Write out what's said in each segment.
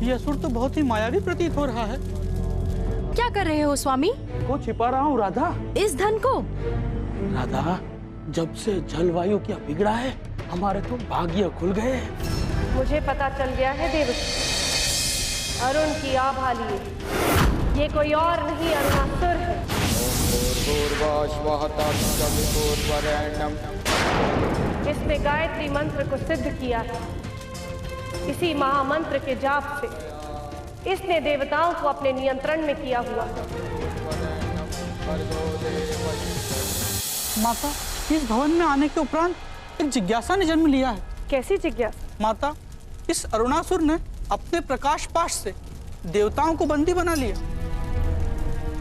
ये असुर तो बहुत ही मायावी प्रतीत हो रहा है। क्या कर रहे हो स्वामी? वो छिपा रहा हूँ राधा। इस धन को? राधा, जब से जलवायु क्या बिगड़ा है, हमारे तो भाग्य खुल गए। मुझे पता चल गया है देवकी, अरुण की आभा लिए ये कोई और नहीं अरुणासुर है। इसने गायत्री मंत्र को सिद्ध किया है। इसी महामंत्र के जाप से इसने देवताओं को अपने नियंत्रण में किया हुआ है। माता, इस भवन में आने के उपरांत एक जिज्ञासा ने जन्म लिया है। कैसी जिज्ञासा? माता, इस अरुणासुर ने अपने प्रकाश पाश से देवताओं को बंदी बना लिया,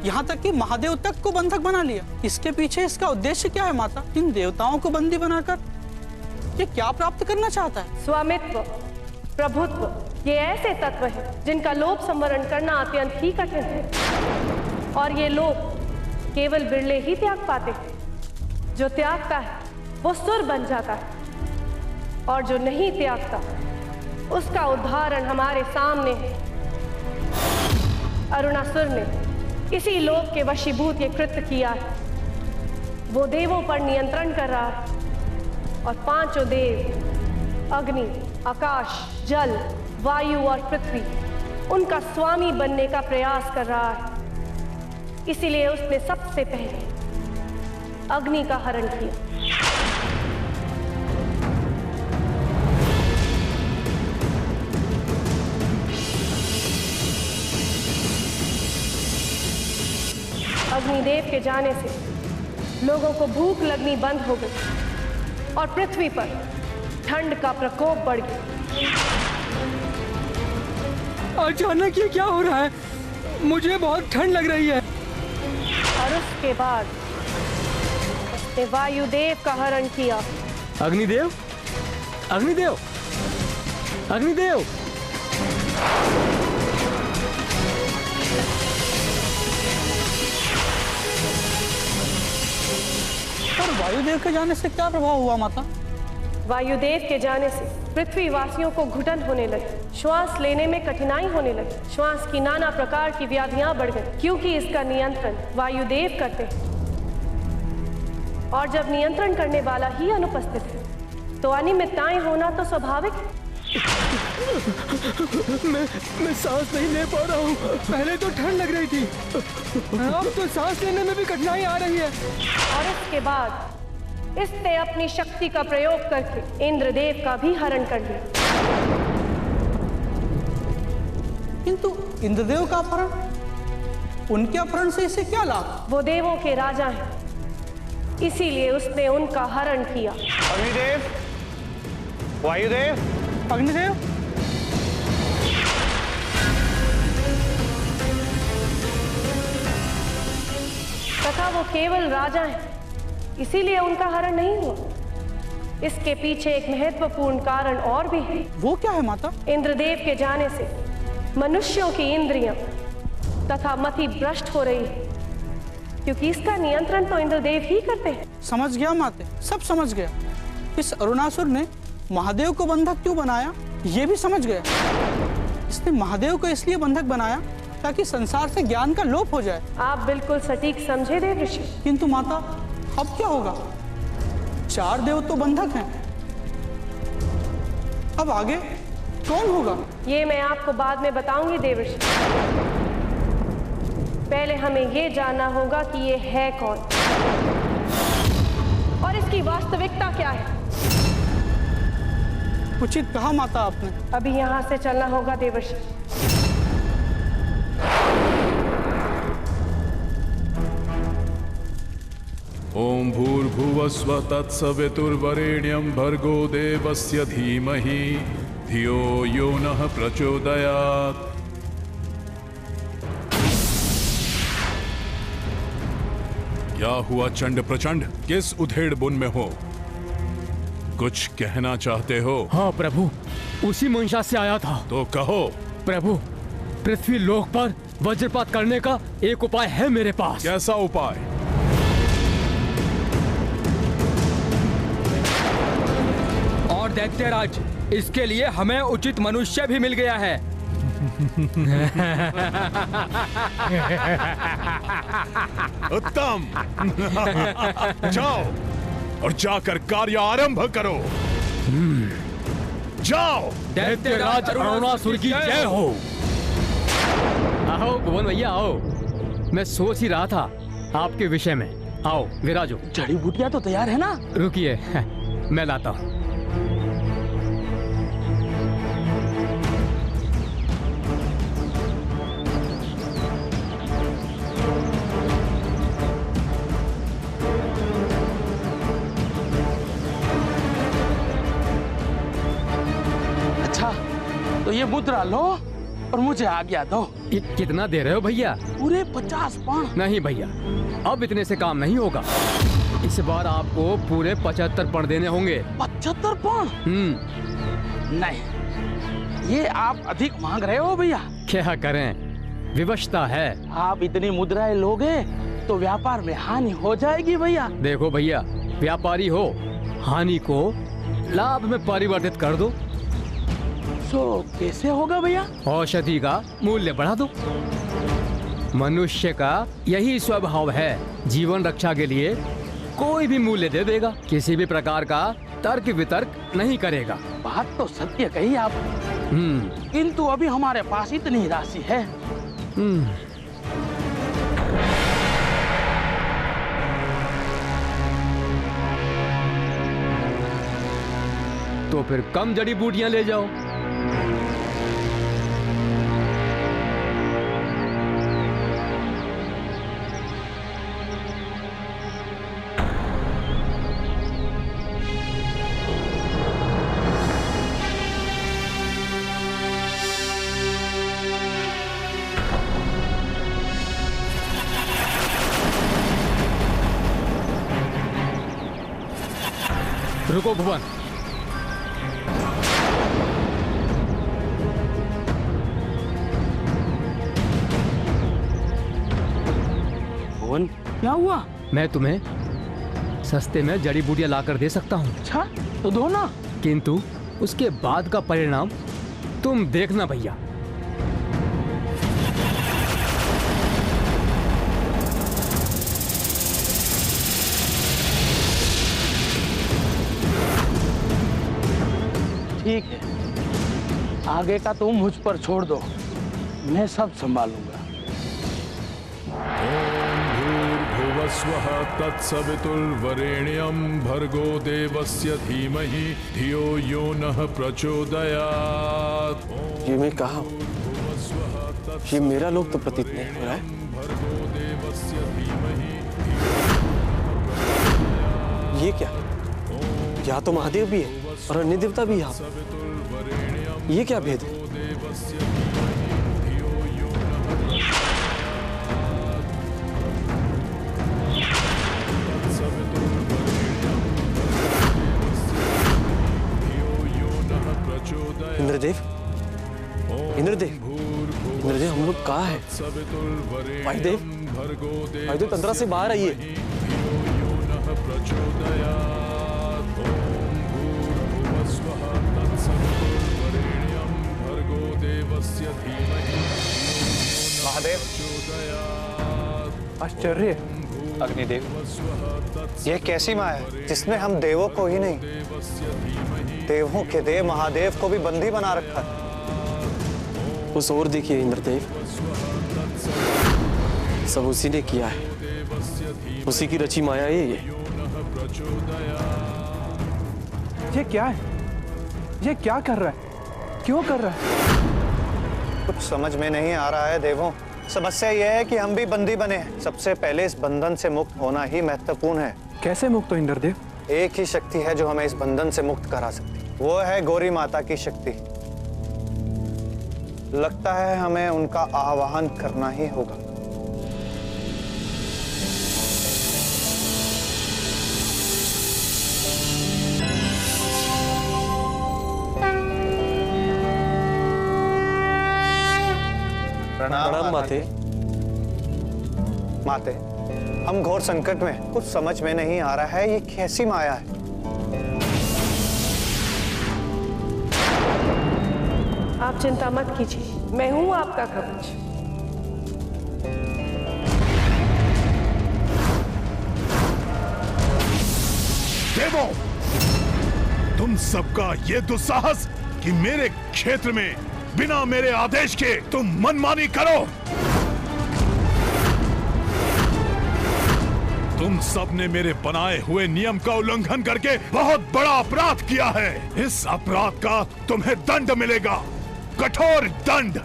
यहाँ तक कि महादेव तक को बंधक बना लिया। इसके पीछे इसका उद्देश्य क्या है माता? इन देवताओं को बंदी बनाकर ये क्या प्राप्त करना चाहता है? स्वामित्व, प्रभुत्व, ये ऐसे तत्व हैं जिनका लोभ संवरण करना अत्यंत ही कठिन है, और ये लोभ केवल बिरले ही त्याग पाते हैं। जो त्यागता है वो सुर बन जाता है, और जो नहीं त्यागता उसका उदाहरण हमारे सामने है। अरुणासुर ने इसी लोभ के वशीभूत ये कृत्य किया है। वो देवों पर नियंत्रण कर रहा है, और पांचों देव अग्नि, आकाश, जल, वायु और पृथ्वी उनका स्वामी बनने का प्रयास कर रहा है। इसीलिए उसने सबसे पहले अग्नि का हरण किया। अग्निदेव के जाने से लोगों को भूख लगनी बंद हो गई, और पृथ्वी पर ठंड का प्रकोप बढ़ गया। अचानक ये क्या हो रहा है? मुझे बहुत ठंड लग रही है। और उसके बाद उसने वायुदेव का हरण किया। अग्निदेव, अग्निदेव, अग्निदेव! और वायुदेव के जाने से क्या प्रभाव हुआ माता? वायुदेव के जाने से पृथ्वी वासियों को घुटन होने लगी, श्वास लेने में कठिनाई होने लगी, श्वास की नाना प्रकार की व्याधियां बढ़ गई, क्योंकि इसका नियंत्रण वायुदेव करते हैं। और जब नियंत्रण करने वाला ही अनुपस्थित है तो अनियमितताएं होना तो स्वाभाविक है। मैं सांस नहीं ले पा रहा हूँ। पहले तो ठंड लग रही थी, अब तो सांस लेने में भी कठिनाई आ रही है। और इसके बाद इसने अपनी शक्ति का प्रयोग करके इंद्रदेव का भी हरण कर लिया। किंतु इंद्रदेव का अपहरण, उनके अपहरण से इसे क्या लाभ? वो देवों के राजा हैं, इसीलिए उसने उनका हरण किया। अग्निदेव, वायुदेव, अग्निदेव, तथा वो केवल राजा हैं, इसीलिए उनका हरण नहीं हुआ। इसके पीछे एक महत्वपूर्ण कारण और भी है। वो क्या है माता? इंद्रदेव के जाने से मनुष्यों की इंद्रियां तथा मति भ्रष्ट हो रही है, क्योंकि इसका नियंत्रण तो इंद्रदेव ही करते हैं। समझ गया माते, सब समझ गया। इस अरुणासुर ने महादेव को बंधक क्यों बनाया, ये भी समझ गया। इसने महादेव को इसलिए बंधक बनाया ताकि संसार से ज्ञान का लोप हो जाए। आप बिल्कुल सटीक समझे देव ऋषि। किंतु माता, अब क्या होगा? 4 देव तो बंधक हैं, अब आगे कौन होगा? ये मैं आपको बाद में बताऊंगी देव ऋषि। पहले हमें ये जानना होगा कि ये है कौन और इसकी वास्तविकता क्या है। उचित कहा माता आपने। अभी यहाँ से चलना होगा देवर्षि। ओम भूर्भुवस्व तत्सवितुर्वरेण्यं भर्गो देवस्य धीमहि धियो यो नः प्रचोदयात्। क्या हुआ चंड प्रचंड? किस उधेड़ बुन में हो? कुछ कहना चाहते हो? हाँ प्रभु, उसी मंशा से आया था। तो कहो। प्रभु, पृथ्वी लोक पर वज्रपात करने का एक उपाय है मेरे पास। कैसा उपाय? और दैत्यराज, इसके लिए हमें उचित मनुष्य भी मिल गया है। उत्तम। जाओ और जाकर कार्य आरंभ करो। जाओ। दैत्यराज अरुणासुर की जय हो। आओ भुवन भैया आओ। मैं सोच ही रहा था आपके विषय में। आओ विराजो। जड़ी बूटियां तो तैयार है ना? रुकिए मैं लाता हूँ। अच्छा तो ये मुद्रा लो और मुझे आज्ञा दो। कितना दे रहे हो भैया? पूरे 50 पौन। नहीं भैया, अब इतने से काम नहीं होगा। इस बार आपको पूरे 75 पौन देने होंगे। 75 पौन? नहीं, ये आप अधिक मांग रहे हो भैया। क्या करें, विवशता है। आप इतनी मुद्राएं लोगे तो व्यापार में हानि हो जाएगी भैया। देखो भैया, व्यापारी हो, हानि को लाभ में परिवर्तित कर दो। तो कैसे होगा भैया? औषधि का मूल्य बढ़ा दो। मनुष्य का यही स्वभाव है, जीवन रक्षा के लिए कोई भी मूल्य दे देगा, किसी भी प्रकार का तर्क वितर्क नहीं करेगा। बात तो सत्य कही आप, किंतु अभी हमारे पास इतनी राशि है। तो फिर कम जड़ी बूटियां ले जाओ। रुको भुवन। भुवन क्या हुआ? मैं तुम्हें सस्ते में जड़ी बूटियां लाकर दे सकता हूँ। अच्छा तो दो ना। किंतु उसके बाद का परिणाम तुम देखना भैया। ठीक है, आगे का तुम मुझ पर छोड़ दो, मैं सब संभालूंगा। भूर्भुवस्वः तत्सवितुर्वरेण्यं भर्गो देवस्य धीमहि धियो यो नः प्रचोदयात्। ये मैं कहा, ये मेरा लोग तो प्रतीत नहीं हो रहा है। भर्गो देवस्य धीमहि। ये क्या? यहाँ तो महादेव भी है और अन्य देवता भी यहाँ। ये क्या भेद है? इंद्रदेव, इंद्रदेव, इंद्रदेव, हम लोग कहाँ है? वायुदेव, वायुदेव तंद्रा से बाहर आइए। महादेव, आश्चर्य। अग्निदेव, यह कैसी माया है जिसने हम देवों को ही नहीं, देवों के देव महादेव को भी बंदी बना रखा है। उस ओर देखिए इंद्रदेव, सब उसी ने किया है, उसी की रची माया है ये। क्या है? ये क्या कर रहा है? क्यों कर रहा है? कुछ समझ में नहीं आ रहा है देवों। समस्या यह है कि हम भी बंदी बने हैं। सबसे पहले इस बंधन से मुक्त होना ही महत्वपूर्ण है। कैसे मुक्त हो इंद्रदेव? एक ही शक्ति है जो हमें इस बंधन से मुक्त करा सकती, वो है गौरी माता की शक्ति। लगता है हमें उनका आवाहन करना ही होगा। प्रणाम माते। माते, हम घोर संकट में, कुछ समझ में नहीं आ रहा है ये कैसी माया है। आप चिंता मत कीजिए, मैं हूं आपका कवच। देवों, तुम सबका ये दुस्साहस कि मेरे क्षेत्र में बिना मेरे आदेश के तुम मनमानी करो। तुम सब ने मेरे बनाए हुए नियम का उल्लंघन करके बहुत बड़ा अपराध किया है। इस अपराध का तुम्हें दंड मिलेगा, कठोर दंड।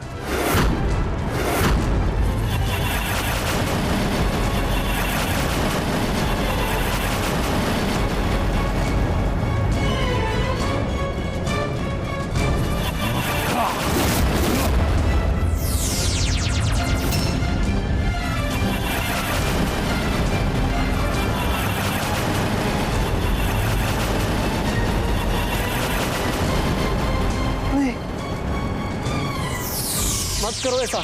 मत करो ऐसा।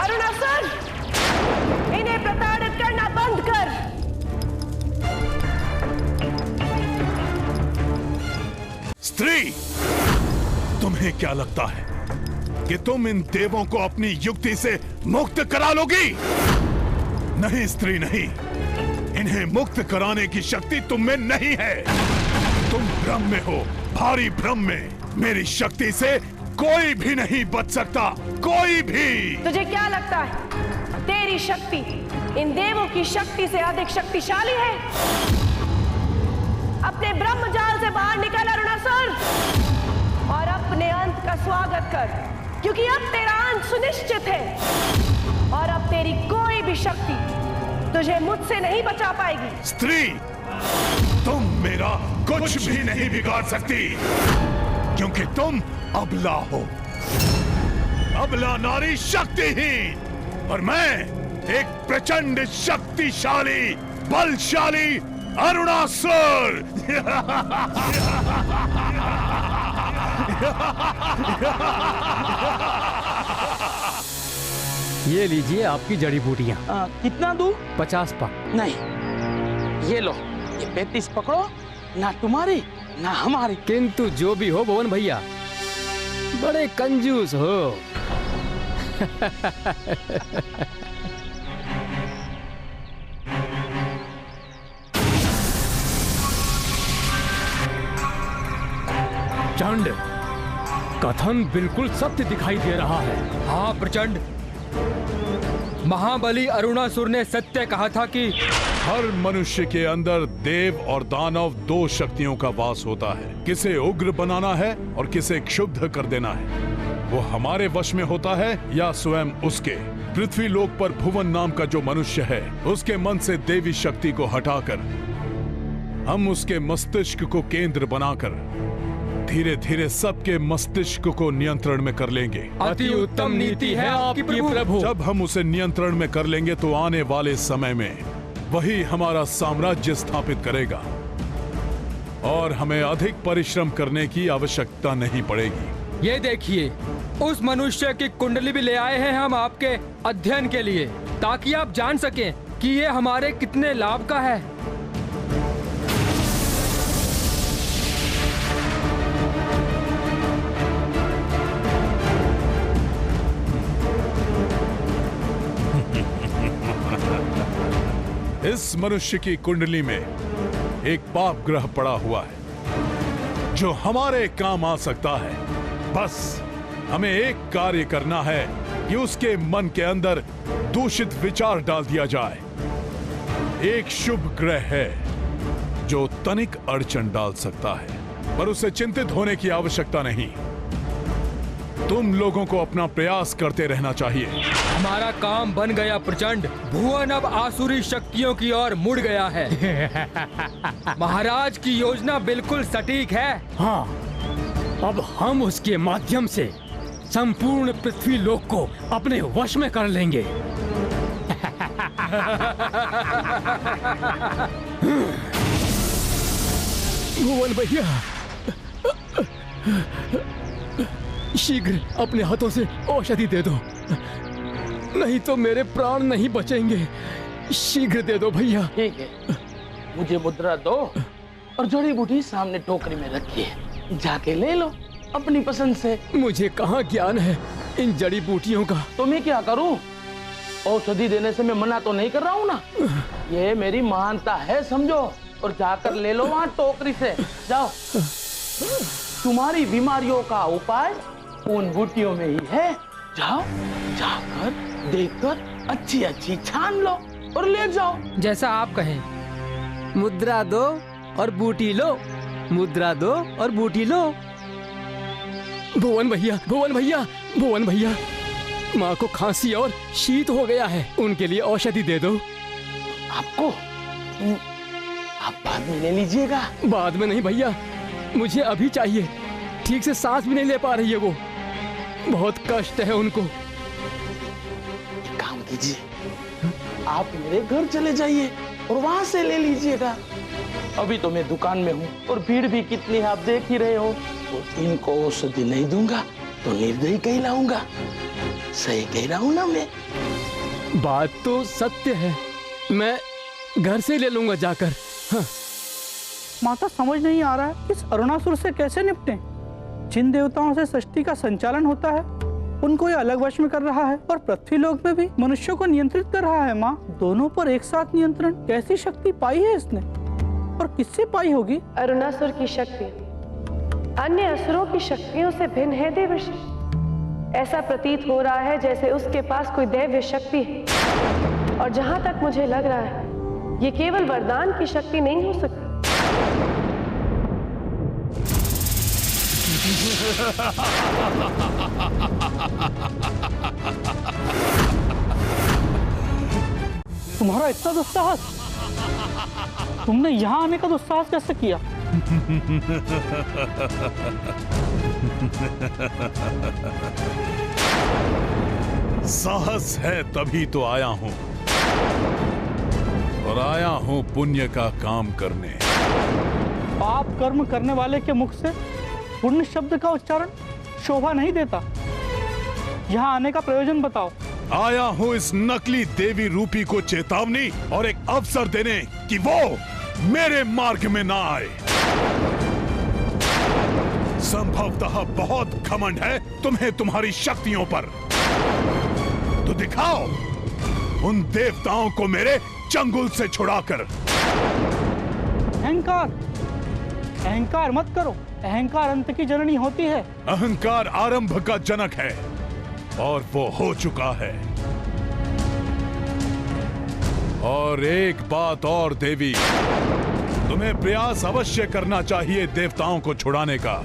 अरुणासुर, इन्हें प्रताड़ित करना बंद कर। स्त्री, तुम्हें क्या लगता है कि तुम इन देवों को अपनी युक्ति से मुक्त करा लोगी? नहीं स्त्री, नहीं। इन्हें मुक्त कराने की शक्ति तुम में नहीं है। तुम भ्रम में हो, भारी भ्रम में। मेरी शक्ति से कोई भी नहीं बच सकता, कोई भी। तुझे क्या लगता है तेरी शक्ति इन देवों की शक्ति से अधिक शक्तिशाली है? अपने ब्रह्म जाल से बाहर निकल अरुणासुर और अपने अंत का स्वागत कर, क्योंकि अब तेरा अंत सुनिश्चित है और अब तेरी कोई भी शक्ति तुझे मुझसे नहीं बचा पाएगी। स्त्री, तुम मेरा कुछ भी नहीं बिगाड़ सकती, क्योंकि तुम अबला हो, अबला नारी शक्तिहीन, और मैं एक प्रचंड शक्तिशाली बलशाली अरुणासुर। ये लीजिए आपकी जड़ी बूटियाँ। कितना दूं? 50 पा। नहीं, ये लो, ये 35 पकड़ो, ना तुम्हारी ना हमारी। किंतु जो भी हो भुवन भैया, बड़े कंजूस हो। चंड, कथन बिल्कुल सत्य दिखाई दे रहा है। हाँ प्रचंड, महाबली अरुणासुर ने सत्य कहा था कि हर मनुष्य के अंदर देव और दानव दो शक्तियों का वास होता है। किसे उग्र बनाना है और किसे क्षुब्ध कर देना है। वो हमारे वश में होता है या स्वयं उसके। पृथ्वी लोक पर भुवन नाम का जो मनुष्य है, उसके मन से देवी शक्ति को हटाकर हम उसके मस्तिष्क को केंद्र बनाकर धीरे धीरे सबके मस्तिष्क को नियंत्रण में कर लेंगे। अति उत्तम नीति है आपकी प्रभु। जब हम उसे नियंत्रण में कर लेंगे तो आने वाले समय में वही हमारा साम्राज्य स्थापित करेगा और हमें अधिक परिश्रम करने की आवश्यकता नहीं पड़ेगी। ये देखिए, उस मनुष्य की कुंडली भी ले आए हैं हम आपके अध्ययन के लिए, ताकि आप जान सकें कि ये हमारे कितने लाभ का है। इस मनुष्य की कुंडली में एक पाप ग्रह पड़ा हुआ है जो हमारे काम आ सकता है। बस हमें एक कार्य करना है कि उसके मन के अंदर दूषित विचार डाल दिया जाए। एक शुभ ग्रह है जो तनिक अड़चन डाल सकता है, पर उसे चिंतित होने की आवश्यकता नहीं। तुम लोगों को अपना प्रयास करते रहना चाहिए। हमारा काम बन गया प्रचंड। भुवन अब आसुरी शक्तियों की ओर मुड़ गया है। महाराज की योजना बिल्कुल सटीक है। हाँ, अब हम उसके माध्यम से संपूर्ण पृथ्वी लोक को अपने वश में कर लेंगे। भुवन भैया, शीघ्र अपने हाथों से औषधि दे दो, नहीं तो मेरे प्राण नहीं बचेंगे। शीघ्र दे दो भैया। ठीक है, मुझे मुद्रा दो और जड़ी बूटी सामने टोकरी में रखिए। जाके ले लो अपनी पसंद से। मुझे कहाँ ज्ञान है इन जड़ी बूटियों का। तो मैं क्या करूं? औषधि देने से मैं मना तो नहीं कर रहा हूं ना, ये मेरी महानता है समझो। और जाकर ले लो वहां टोकरी से, जाओ। तुम्हारी बीमारियों का उपाय उन बूटियों में ही है। जाओ, जाकर देखकर अच्छी अच्छी छान लो और ले जाओ। जैसा आप कहें। मुद्रा दो और बूटी लो, मुद्रा दो और बूटी लो। भुवन भैया, भुवन भैया, भुवन भैया, माँ को खांसी और शीत हो गया है, उनके लिए औषधि दे दो। आपको? आप बाद में ले लीजिएगा। बाद में नहीं भैया, मुझे अभी चाहिए। ठीक से सांस भी नहीं ले पा रही है वो, बहुत कष्ट है उनको। एक काम कीजिए, आप मेरे घर चले जाइए और वहां से ले लीजिएगा। अभी तो मैं दुकान में हूँ और भीड़ भी कितनी है आप देख ही रहे हो। तो इनको औषधि नहीं दूंगा तो निर्दयी कहलाऊंगा। सही कह रहा हूँ ना मैं? बात तो सत्य है, मैं घर से ले लूंगा जाकर। हाँ। माता समझ नहीं आ रहा है इस अरुणासुर से कैसे निपटें। जिन देवताओं से सृष्टि का संचालन होता है उनको ये अलग वश में कर रहा है और पृथ्वीलोक में भी मनुष्यों को नियंत्रित कर रहा है। माँ, दोनों पर एक साथ नियंत्रण कैसी शक्ति पाई है इसने और किससे पाई होगी? अरुणासुर की शक्ति अन्य असुरों की शक्तियों से भिन्न है देवर्षि। ऐसा प्रतीत हो रहा है जैसे उसके पास कोई दैव्य शक्ति है। और जहां तक मुझे लग रहा है ये केवल वरदान की शक्ति नहीं हो सकती। तुम्हारा इतना दुस्साहस, तुमने यहाँ आने का दुस्साहस कैसे किया? साहस है तभी तो आया हूं, और आया हूं पुण्य का काम करने। पाप कर्म करने वाले के मुख से पुण्य शब्द का उच्चारण शोभा नहीं देता। यहाँ आने का प्रयोजन बताओ। आया हूं इस नकली देवी रूपी को चेतावनी और एक अवसर देने कि वो मेरे मार्ग में ना आए। संभवतः बहुत घमंड है तुम्हें तुम्हारी शक्तियों पर, तो दिखाओ उन देवताओं को मेरे चंगुल से छुड़ाकर। अहंकार, अहंकार मत करो। अहंकार अंत की जननी होती है। अहंकार आरंभ का जनक है और वो हो चुका है। और एक बात और देवी, तुम्हें प्रयास अवश्य करना चाहिए देवताओं को छुड़ाने का,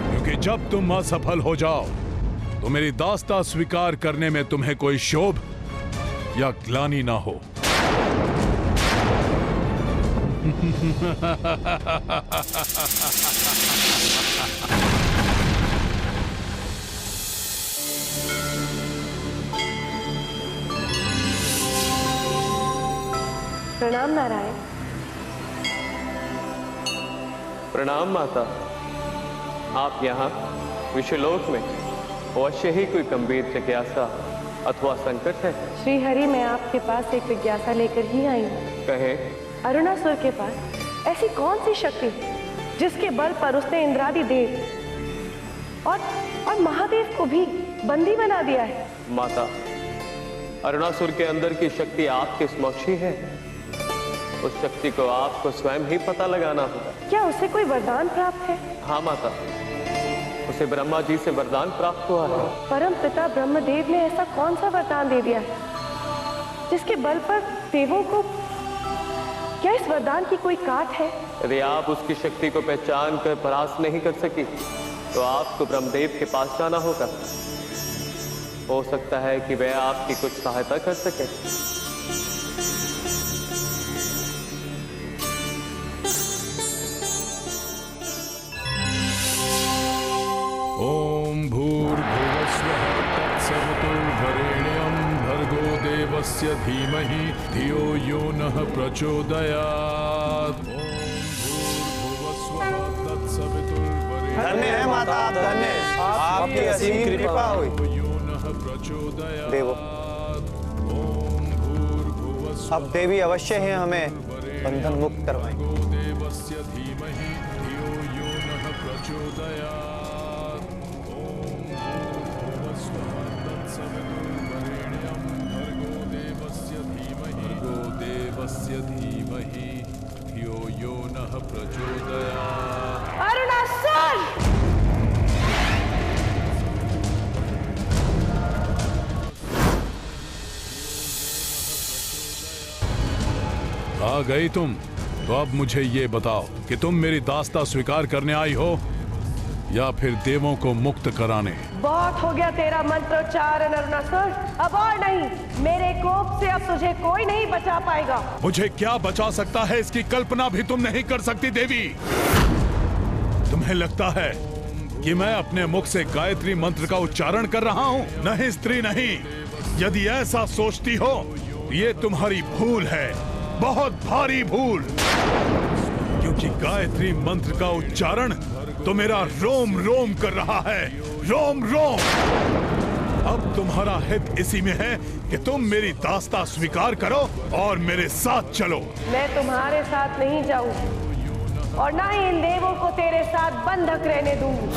क्योंकि जब तुम असफल हो जाओ तो मेरी दास्ता स्वीकार करने में तुम्हें कोई शोभ या ग्लानि ना हो। प्रणाम नारायण। प्रणाम माता। आप यहाँ विश्वलोक में अवश्य ही कोई गंभीर जिज्ञासा अथवा संकट है। श्री हरि, मैं आपके पास एक जिज्ञासा लेकर ही आई हूँ। कहे। अरुणासुर के पास ऐसी कौन सी शक्ति है जिसके बल पर उसने इंद्रादि देव और महादेव को भी बंदी बना दिया है? माता, अरुणासुर के अंदर की शक्ति आपके समक्ष ही है। उस शक्ति को आपको स्वयं ही पता लगाना होगा। क्या उसे कोई वरदान प्राप्त है? हाँ माता, उसे ब्रह्मा जी से वरदान प्राप्त हुआ है। परम पिता ब्रह्मदेव ने ऐसा कौन सा वरदान दे दिया है जिसके बल पर देवों को, क्या इस वरदान की कोई काट है? यदि आप उसकी शक्ति को पहचान कर परास्त नहीं कर सकी तो आपको ब्रह्मदेव के पास जाना होगा। हो सकता है कि वह आपकी कुछ सहायता कर सके। ओम भूर्भुवस्वः तत्सवितुर्वरेण्यं भर्गो देवस्य धीमहि धियो यो नः प्रचोदयात्। ओम भूर्भुवस्वः तत्सवितुर्वरेण्यं। धन्य है माता आप, धन्य। आपकी असीम कृपा हुई। यो नः प्रचोदयात्। देवो, ओम भूर्भुवस्वः। अब देवी अवश्य ही हमें बंधन मुक्त करवाएं। देवस्य धीमहि धियो यो नः प्रचोदयात्। ओम भूर्भुवस्सुः तत्सवितुर्वरेण्यं भर्गो देवस्य धीमहि धियो यो नः प्रचोदयात्। अरुणाचल! आ गई तुम? तो अब मुझे ये बताओ कि तुम मेरी दास्ता स्वीकार करने आई हो या फिर देवों को मुक्त कराने? बहुत हो गया तेरा मंत्रोच्चारण अरुणाचल, अब और नहीं। मेरे कोप से अब तुझे कोई नहीं बचा पाएगा। मुझे क्या बचा सकता है इसकी कल्पना भी तुम नहीं कर सकती देवी। तुम्हें लगता है कि मैं अपने मुख से गायत्री मंत्र का उच्चारण कर रहा हूँ? नहीं स्त्री नहीं, यदि ऐसा सोचती हो ये तुम्हारी भूल है, बहुत भारी भूल। क्योंकि गायत्री मंत्र का उच्चारण तो मेरा रोम रोम कर रहा है, रोम रोम। अब तुम्हारा हित इसी में है कि तुम मेरी दास्ता स्वीकार करो और मेरे साथ चलो। मैं तुम्हारे साथ नहीं जाऊं और ना ही इन देवों को तेरे साथ बंधक रहने दूंगी।